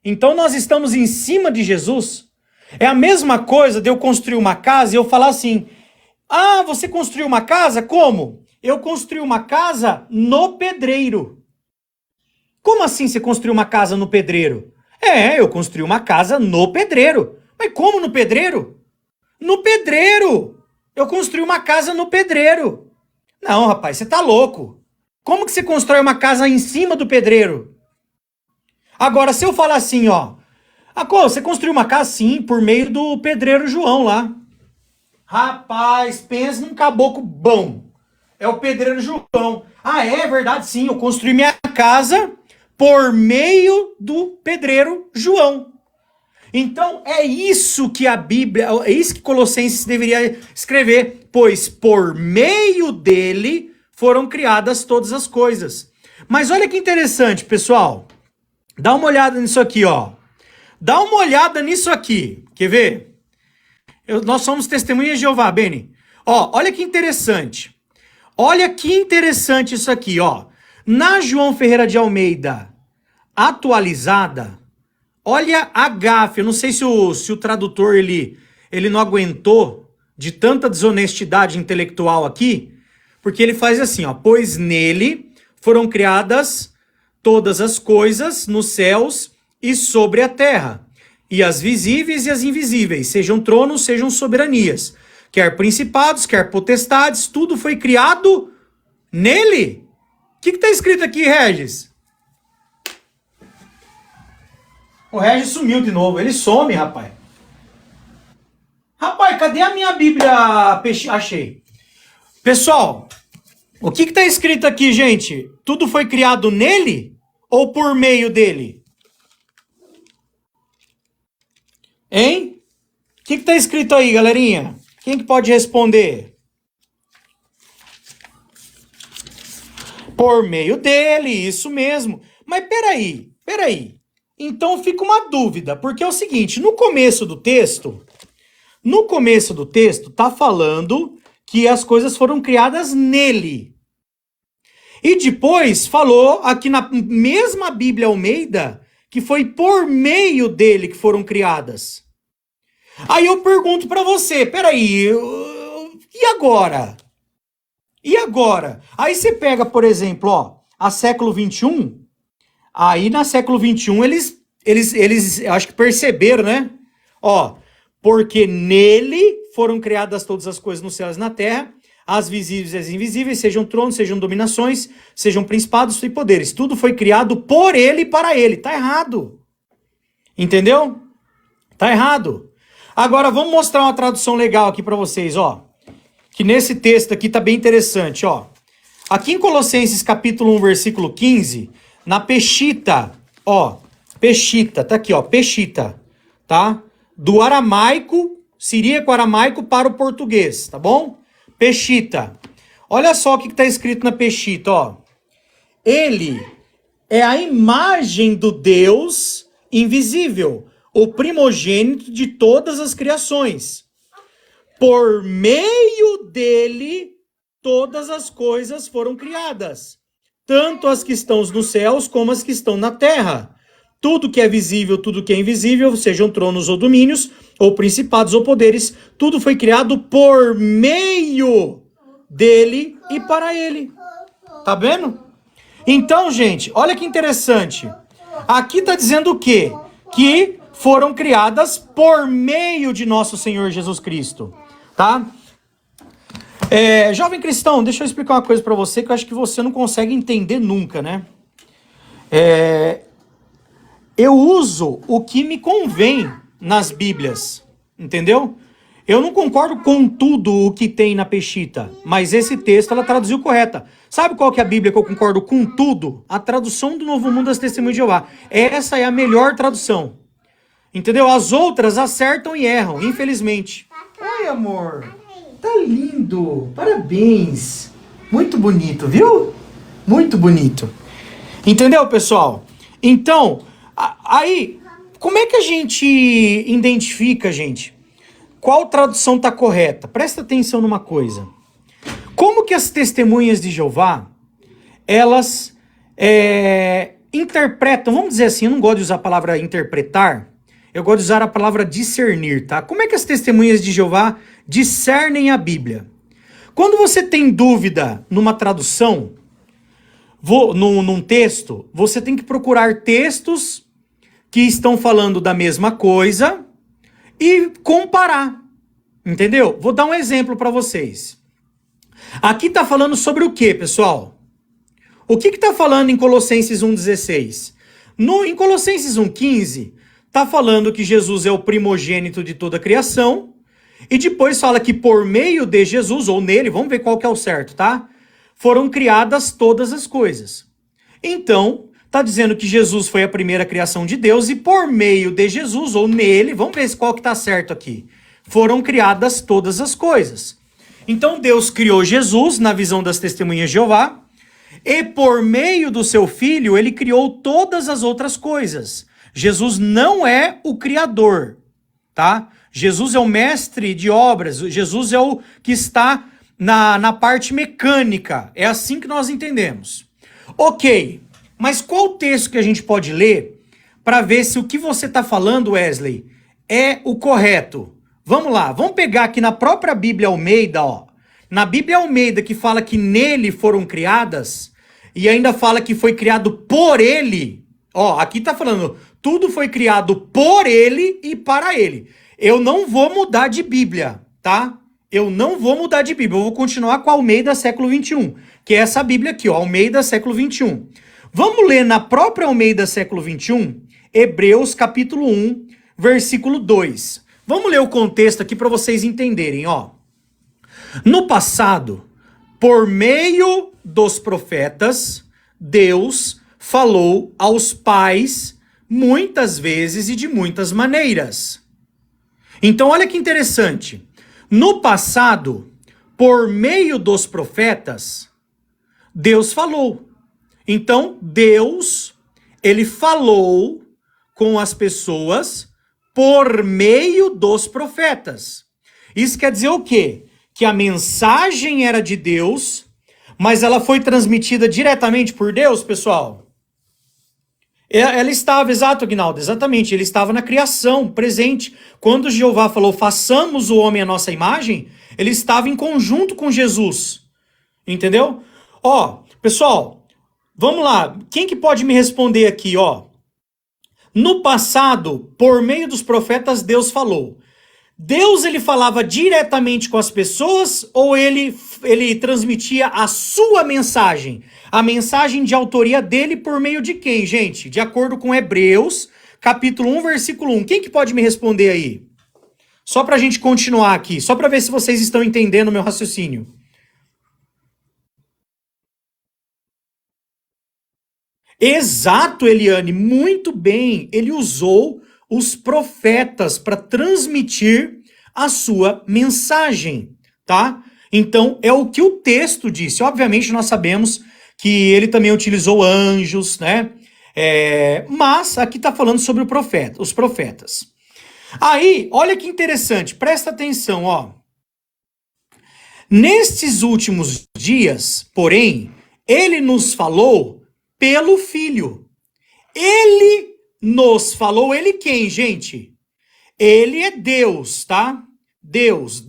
Speaker 1: Então nós estamos em cima de Jesus? É a mesma coisa de eu construir uma casa e eu falar assim: ah, você construiu uma casa? Como? Eu construí uma casa no pedreiro. Como assim você construiu uma casa no pedreiro? Eu construí uma casa no pedreiro. Mas como no pedreiro? No pedreiro! Eu construí uma casa no pedreiro. Não, rapaz, você tá louco. Como que você constrói uma casa em cima do pedreiro? Agora, se eu falar assim, você construiu uma casa, sim, por meio do pedreiro João lá. Rapaz, pensa num caboclo bom. É o pedreiro João. Ah, é verdade, sim, eu construí minha casa por meio do pedreiro João. Então, é isso que a Bíblia, é isso que Colossenses deveria escrever, pois por meio dele foram criadas todas as coisas. Mas olha que interessante, pessoal. Dá uma olhada nisso aqui, ó. Dá uma olhada nisso aqui. Quer ver? Nós somos testemunhas de Jeová, Beni. Olha que interessante. Olha que interessante isso aqui, ó. Na João Ferreira de Almeida atualizada, olha a gafe. Eu não sei se o tradutor ele não aguentou de tanta desonestidade intelectual aqui, porque ele faz assim, ó. Pois nele foram criadas todas as coisas nos céus e sobre a terra, e as visíveis e as invisíveis, sejam tronos, sejam soberanias, quer principados, quer potestades, tudo foi criado nele. O que está escrito aqui, Regis? O Regis sumiu de novo, ele some, rapaz. Rapaz, cadê a minha Bíblia? Achei. Pessoal, o que está escrito aqui, gente? Tudo foi criado nele ou por meio dele? Hein? O que está escrito aí, galerinha? Quem que pode responder? Por meio dele, isso mesmo. Mas peraí. Então fica uma dúvida, porque é o seguinte, no começo do texto tá falando que as coisas foram criadas nele. E depois falou aqui na mesma Bíblia Almeida que foi por meio dele que foram criadas. Aí eu pergunto para você, peraí, e agora? E agora? Aí você pega, por exemplo, a século XXI, aí na século XXI eles acho que perceberam, né? Porque nele foram criadas todas as coisas nos céus e na terra, as visíveis e as invisíveis, sejam tronos, sejam dominações, sejam principados e poderes. Tudo foi criado por ele e para ele. Tá errado. Entendeu? Tá errado. Agora vamos mostrar uma tradução legal aqui para vocês, que nesse texto aqui tá bem interessante, Aqui em Colossenses capítulo 1, versículo 15, na Peshita, Peshita, tá aqui, Peshita, tá? Do aramaico, siríaco-aramaico para o português, tá bom? Peshita. Olha só o que está escrito na Peshita, Ele é a imagem do Deus invisível, o primogênito de todas as criações. Por meio dele, todas as coisas foram criadas, tanto as que estão nos céus como as que estão na terra. Tudo que é visível, tudo que é invisível, sejam tronos ou domínios, ou principados ou poderes, tudo foi criado por meio dele e para ele. Tá vendo? Então, gente, olha que interessante. Aqui está dizendo o quê? Que foram criadas por meio de nosso Senhor Jesus Cristo. Tá? Jovem cristão, deixa eu explicar uma coisa para você que eu acho que você não consegue entender nunca, né? Eu uso o que me convém nas Bíblias, entendeu? Eu não concordo com tudo o que tem na Peshitta, mas esse texto ela traduziu correta. Sabe qual que é a Bíblia que eu concordo com tudo? A tradução do Novo Mundo das Testemunhas de Jeová. Essa é a melhor tradução. Entendeu? As outras acertam e erram, infelizmente. Oi, amor. Tá lindo. Parabéns. Muito bonito, viu? Muito bonito. Entendeu, pessoal? Então, aí, como é que a gente identifica, gente? Qual tradução está correta? Presta atenção numa coisa. Como que as testemunhas de Jeová, elas interpretam, vamos dizer assim, eu não gosto de usar a palavra interpretar, eu gosto de usar a palavra discernir, tá? Como é que as testemunhas de Jeová discernem a Bíblia? Quando você tem dúvida numa tradução, num texto, você tem que procurar textos que estão falando da mesma coisa e comparar, entendeu? Vou dar um exemplo para vocês. Aqui está falando sobre o que, pessoal? O que está falando em Colossenses 1,16? Em Colossenses 1,15, está falando que Jesus é o primogênito de toda a criação, e depois fala que por meio de Jesus, ou nele, vamos ver qual que é o certo, tá? Foram criadas todas as coisas. Então, está dizendo que Jesus foi a primeira criação de Deus, e por meio de Jesus, ou nele, vamos ver qual que está certo aqui, foram criadas todas as coisas. Então Deus criou Jesus, na visão das testemunhas de Jeová, e por meio do seu Filho, ele criou todas as outras coisas. Jesus não é o Criador, tá? Jesus é o mestre de obras, Jesus é o que está na parte mecânica, é assim que nós entendemos. Ok, mas qual texto que a gente pode ler para ver se o que você está falando, Wesley, é o correto? Vamos lá, vamos pegar aqui na própria Bíblia Almeida, ó. Na Bíblia Almeida que fala que nele foram criadas, e ainda fala que foi criado por ele, ó, aqui tá falando, tudo foi criado por ele e para ele. Eu não vou mudar de Bíblia, tá? Eu não vou mudar de Bíblia, eu vou continuar com a Almeida século XXI, que é essa Bíblia aqui, ó, Almeida século XXI. Vamos ler na própria Almeida século XXI, Hebreus capítulo 1, versículo 2. Vamos ler o contexto aqui para vocês entenderem, ó. No passado, por meio dos profetas, Deus falou aos pais muitas vezes e de muitas maneiras. Então, olha que interessante. No passado, por meio dos profetas, Deus falou. Então, Deus, ele falou com as pessoas por meio dos profetas. Isso quer dizer o quê? Que a mensagem era de Deus, mas ela foi transmitida diretamente por Deus, pessoal? Ela estava, exato, Aguinaldo, exatamente, ele estava na criação, presente. Quando Jeová falou, façamos o homem à nossa imagem, ele estava em conjunto com Jesus, entendeu? Ó, pessoal, vamos lá, quem que pode me responder aqui, ó? No passado, por meio dos profetas, Deus falou. Deus, ele falava diretamente com as pessoas ou ele transmitia a sua mensagem? A mensagem de autoria dele por meio de quem, gente? De acordo com Hebreus, capítulo 1, versículo 1. Quem que pode me responder aí? Só para a gente continuar aqui, só para ver se vocês estão entendendo o meu raciocínio. Exato, Eliane, muito bem. Ele usou os profetas para transmitir a sua mensagem, tá? Então, é o que o texto disse. Obviamente, nós sabemos que ele também utilizou anjos, né? Mas aqui está falando sobre os profetas. Aí, olha que interessante, presta atenção, ó. Nestes últimos dias, porém, ele nos falou pelo Filho. Ele nos falou, ele quem, gente? Ele é Deus, tá? Deus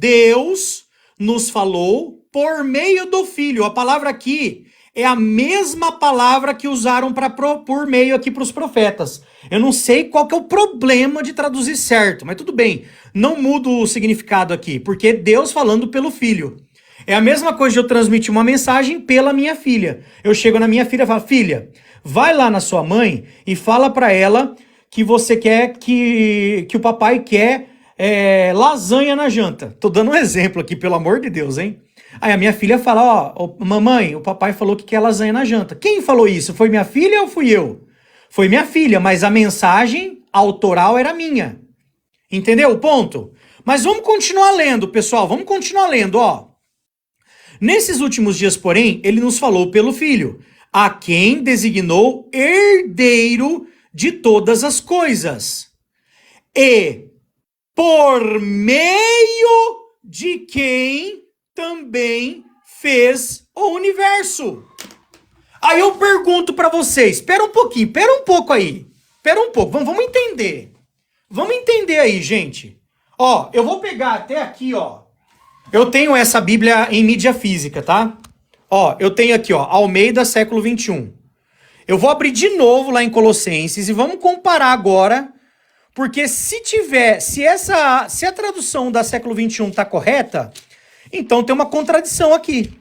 Speaker 1: nos falou por meio do Filho. A palavra aqui é a mesma palavra que usaram para por meio aqui para os profetas. Eu não sei qual que é o problema de traduzir certo, mas tudo bem. Não mudo o significado aqui, porque é Deus falando pelo Filho. É a mesma coisa de eu transmitir uma mensagem pela minha filha. Eu chego na minha filha e falo, filha, vai lá na sua mãe e fala para ela que você quer que o papai quer lasanha na janta. Tô dando um exemplo aqui, pelo amor de Deus, hein? Aí a minha filha fala, ó, mamãe, o papai falou que quer lasanha na janta. Quem falou isso? Foi minha filha ou fui eu? Foi minha filha, mas a mensagem autoral era minha. Entendeu o ponto? Mas vamos continuar lendo, pessoal. Vamos continuar lendo, ó. Nesses últimos dias, porém, ele nos falou pelo Filho, a quem designou herdeiro de todas as coisas. E por meio de quem também fez o universo. Aí eu pergunto pra vocês, espera um pouco aí. Espera um pouco, vamos entender. Vamos entender aí, gente. Ó, eu vou pegar até aqui, ó. Eu tenho essa Bíblia em mídia física, tá? Ó, eu tenho aqui, ó, Almeida, século 21. Eu vou abrir de novo lá em Colossenses e vamos comparar agora, porque se a tradução da século 21 tá correta, então tem uma contradição aqui,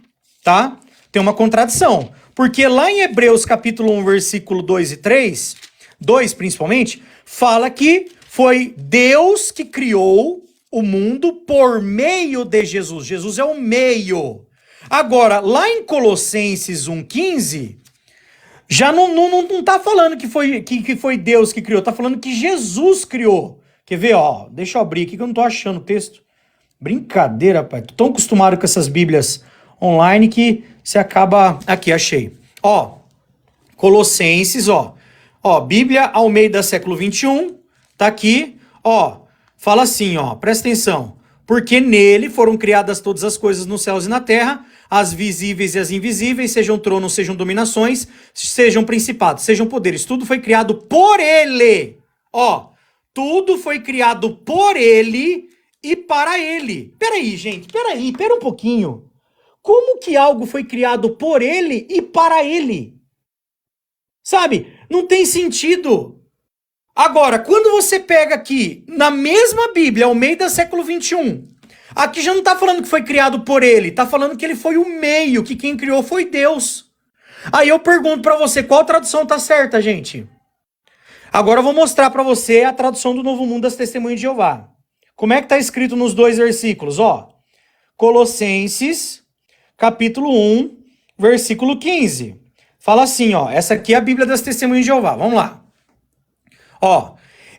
Speaker 1: tá? Tem uma contradição. Porque lá em Hebreus capítulo 1, versículo 2 e 3, 2 principalmente, fala que foi Deus que criou o mundo por meio de Jesus. Jesus é o meio. Agora, lá em Colossenses 1,15, já não tá falando que foi Deus que criou, tá falando que Jesus criou. Quer ver, ó? Deixa eu abrir aqui que eu não tô achando o texto. Brincadeira, pai. Tô tão acostumado com essas Bíblias online que você acaba... Aqui, achei. Ó, Colossenses, ó. Ó, Bíblia Almeida século 21, tá aqui, ó. Fala assim, ó, presta atenção. Porque nele foram criadas todas as coisas nos céus e na terra, as visíveis e as invisíveis, sejam tronos, sejam dominações, sejam principados, sejam poderes. Tudo foi criado por ele. Ó, tudo foi criado por ele e para ele. Peraí, gente, pera um pouquinho. Como que algo foi criado por ele e para ele? Sabe, não tem sentido. Agora, quando você pega aqui, na mesma Bíblia, Almeida século 21, aqui já não tá falando que foi criado por ele, tá falando que ele foi o meio, que quem criou foi Deus. Aí eu pergunto pra você, qual tradução tá certa, gente? Agora eu vou mostrar pra você a tradução do Novo Mundo das Testemunhas de Jeová. Como é que tá escrito nos dois versículos? Ó, Colossenses, capítulo 1, versículo 15. Fala assim, ó, essa aqui é a Bíblia das Testemunhas de Jeová, vamos lá. Ó,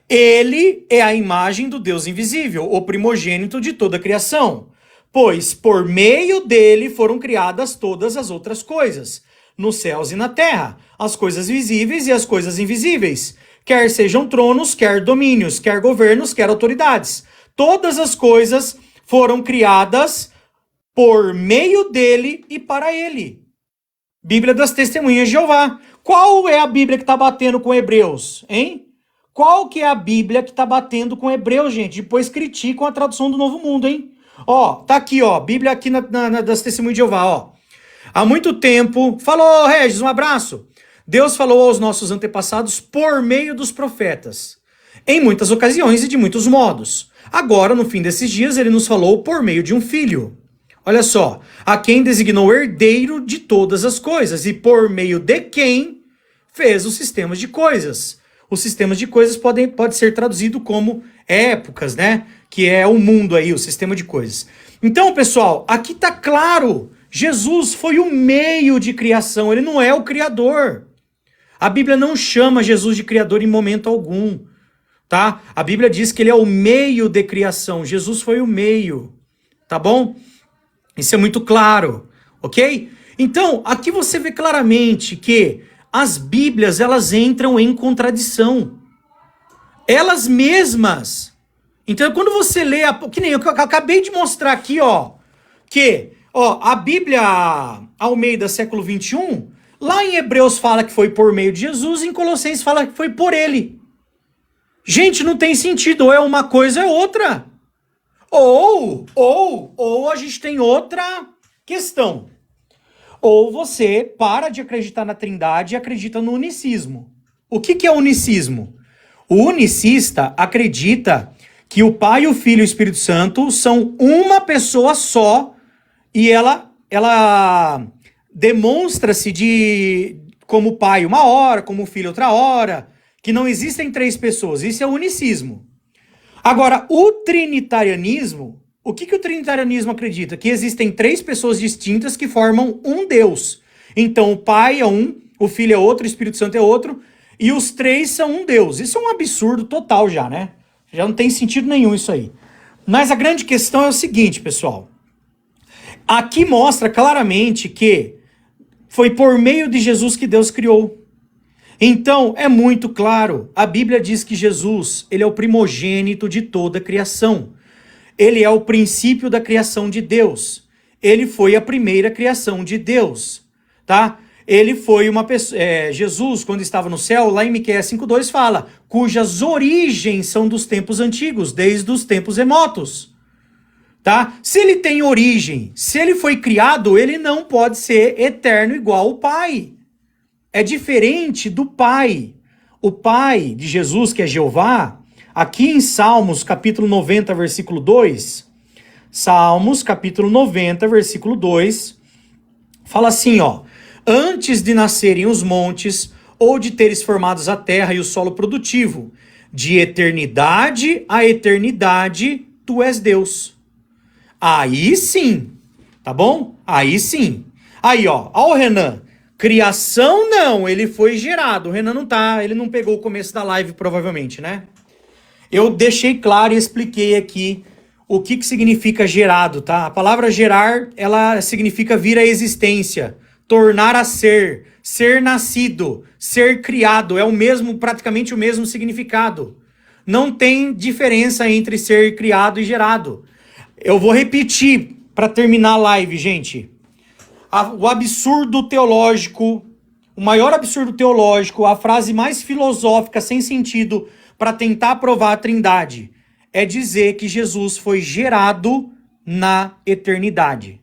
Speaker 1: ele é a imagem do Deus invisível, o primogênito de toda a criação, pois por meio dele foram criadas todas as outras coisas, nos céus e na terra, as coisas visíveis e as coisas invisíveis, quer sejam tronos, quer domínios, quer governos, quer autoridades. Todas as coisas foram criadas por meio dele e para ele. Bíblia das Testemunhas de Jeová. Qual é a Bíblia que está batendo com Hebreus, hein? Qual que é a Bíblia que tá batendo com Hebreus, gente? Depois criticam a tradução do Novo Mundo, hein? Ó, tá aqui, ó, Bíblia aqui das Testemunhas de Jeová, ó. Há muito tempo... Falou, Regis, um abraço. Deus falou aos nossos antepassados por meio dos profetas, em muitas ocasiões e de muitos modos. Agora, no fim desses dias, ele nos falou por meio de um filho. Olha só, a quem designou herdeiro de todas as coisas e por meio de quem fez os sistemas de coisas. Os sistemas de coisas pode ser traduzido como épocas, né? Que é o mundo aí, o sistema de coisas. Então, pessoal, aqui tá claro. Jesus foi o meio de criação, ele não é o criador. A Bíblia não chama Jesus de criador em momento algum, tá? A Bíblia diz que ele é o meio de criação. Jesus foi o meio, tá bom? Isso é muito claro, ok? Então, aqui você vê claramente que as Bíblias, elas entram em contradição. Elas mesmas. Então, quando você lê, que nem eu acabei de mostrar aqui, ó, que, ó, a Bíblia Almeida século 21, lá em Hebreus fala que foi por meio de Jesus, em Colossenses fala que foi por ele. Gente, não tem sentido, ou é uma coisa ou é outra. Ou a gente tem outra questão. Ou você para de acreditar na Trindade e acredita no unicismo. O que é unicismo? O unicista acredita que o Pai, o Filho e o Espírito Santo são uma pessoa só e ela demonstra-se como Pai uma hora, como Filho outra hora, que não existem três pessoas. Isso é o unicismo. Agora, o trinitarianismo, o que o trinitarianismo acredita? Que existem três pessoas distintas que formam um Deus. Então, o Pai é um, o Filho é outro, o Espírito Santo é outro, e os três são um Deus. Isso é um absurdo total já, né? Já não tem sentido nenhum isso aí. Mas a grande questão é o seguinte, pessoal. Aqui mostra claramente que foi por meio de Jesus que Deus criou. Então, é muito claro. A Bíblia diz que Jesus, ele é o primogênito de toda a criação. Ele é o princípio da criação de Deus. Ele foi a primeira criação de Deus, tá? Ele foi uma pessoa... Jesus, quando estava no céu, lá em Miqueias 5:2 fala, cujas origens são dos tempos antigos, desde os tempos remotos. Tá? Se ele tem origem, se ele foi criado, ele não pode ser eterno igual o Pai. É diferente do Pai. O Pai de Jesus, que é Jeová, aqui em Salmos, capítulo 90, versículo 2, Salmos, capítulo 90, versículo 2, fala assim, ó, antes de nascerem os montes, ou de teres formados a terra e o solo produtivo, de eternidade a eternidade, tu és Deus. Aí sim, tá bom? Aí sim. Aí, ó o Renan. Criação não, ele foi gerado. O Renan não tá, ele não pegou o começo da live provavelmente, né? Eu deixei claro e expliquei aqui o que significa gerado, tá? A palavra gerar, ela significa vir à existência, tornar a ser, ser nascido, ser criado. É o mesmo, praticamente o mesmo significado. Não tem diferença entre ser criado e gerado. Eu vou repetir para terminar a live, gente. O absurdo teológico, o maior absurdo teológico, a frase mais filosófica, sem sentido, para tentar provar a Trindade, é dizer que Jesus foi gerado na eternidade.